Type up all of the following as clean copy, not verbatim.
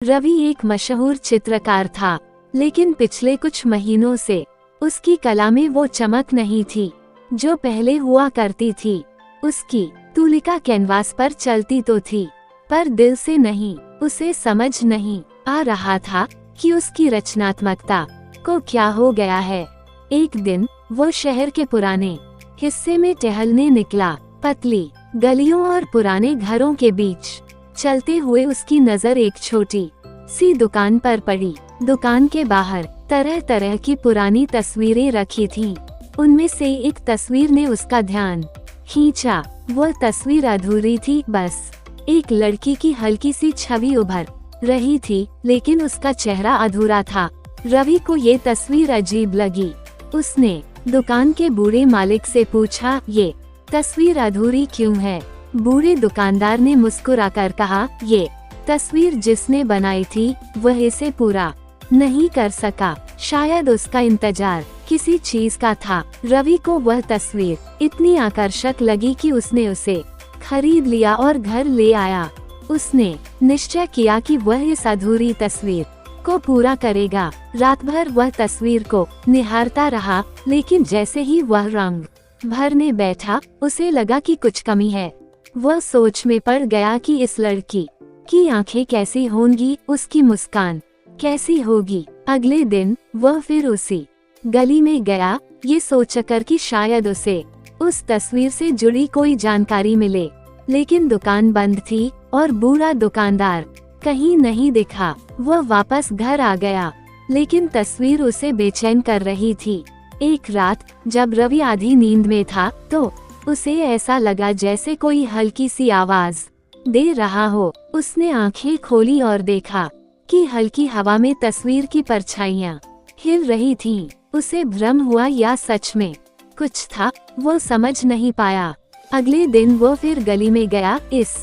रवि एक मशहूर चित्रकार था, लेकिन पिछले कुछ महीनों से उसकी कला में वो चमक नहीं थी जो पहले हुआ करती थी। उसकी तुलिका कैनवास पर चलती तो थी, पर दिल से नहीं। उसे समझ नहीं आ रहा था कि उसकी रचनात्मकता को क्या हो गया है। एक दिन वो शहर के पुराने हिस्से में टहलने निकला। पतली गलियों और पुराने घरों के बीच चलते हुए उसकी नजर एक छोटी सी दुकान पर पड़ी। दुकान के बाहर तरह तरह की पुरानी तस्वीरें रखी थीं। उनमें से एक तस्वीर ने उसका ध्यान खींचा। वह तस्वीर अधूरी थी, बस एक लड़की की हल्की सी छवि उभर रही थी, लेकिन उसका चेहरा अधूरा था। रवि को ये तस्वीर अजीब लगी। उसने दुकान के बूढ़े मालिक से पूछा, ये तस्वीर अधूरी क्यों है? बूढ़े दुकानदार ने मुस्कुराकर कहा, ये तस्वीर जिसने बनाई थी वह इसे पूरा नहीं कर सका। शायद उसका इंतजार किसी चीज का था। रवि को वह तस्वीर इतनी आकर्षक लगी कि उसने उसे खरीद लिया और घर ले आया। उसने निश्चय किया कि वह इस अधूरी तस्वीर को पूरा करेगा। रात भर वह तस्वीर को निहारता रहा, लेकिन जैसे ही वह रंग भरने बैठा, उसे लगा कि कुछ कमी है। वह सोच में पड़ गया कि इस लड़की की आंखें कैसी होंगी, उसकी मुस्कान कैसी होगी। अगले दिन वह फिर उसी गली में गया, ये सोचकर कि शायद उसे उस तस्वीर से जुड़ी कोई जानकारी मिले, लेकिन दुकान बंद थी और बूढ़ा दुकानदार कहीं नहीं दिखा। वह वापस घर आ गया, लेकिन तस्वीर उसे बेचैन कर रही थी। एक रात जब रवि आधी नींद में था, तो उसे ऐसा लगा जैसे कोई हल्की सी आवाज दे रहा हो। उसने आंखें खोली और देखा कि हल्की हवा में तस्वीर की परछाइयां हिल रही थीं। उसे भ्रम हुआ या सच में कुछ था, वो समझ नहीं पाया। अगले दिन वो फिर गली में गया। इस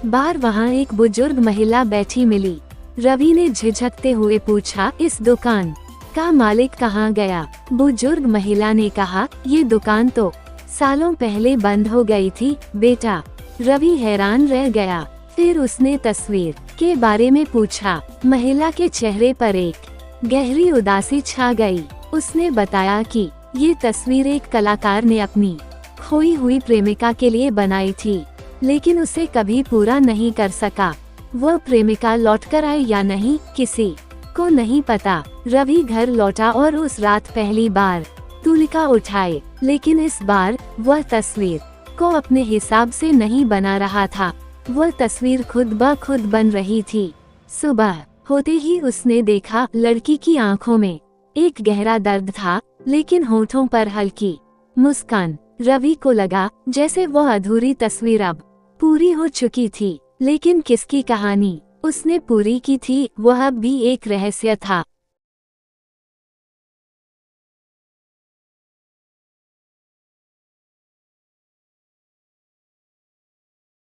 बार वहाँ एक बुजुर्ग महिला बैठी मिली। रवि ने झिझकते हुए पूछा, इस दुकान का मालिक कहाँ गया? बुजुर्ग महिला ने कहा, ये दुकान तो सालों पहले बंद हो गई थी बेटा। रवि हैरान रह गया। फिर उसने तस्वीर के बारे में पूछा। महिला के चेहरे पर एक गहरी उदासी छा गई। उसने बताया कि ये तस्वीर एक कलाकार ने अपनी खोई हुई प्रेमिका के लिए बनाई थी, लेकिन उसे कभी पूरा नहीं कर सका। वह प्रेमिका लौटकर आई या नहीं, किसी को नहीं पता। रवि घर लौटा और उस रात पहली बार तुलिका उठाए, लेकिन इस बार वह तस्वीर को अपने हिसाब से नहीं बना रहा था। वह तस्वीर खुद ब खुद बन रही थी। सुबह होते ही उसने देखा, लड़की की आंखों में एक गहरा दर्द था, लेकिन होठों पर हल्की मुस्कान। रवि को लगा जैसे वह अधूरी तस्वीर अब पूरी हो चुकी थी, लेकिन किसकी कहानी उसने पूरी की थी, वह अब भी एक रहस्य था।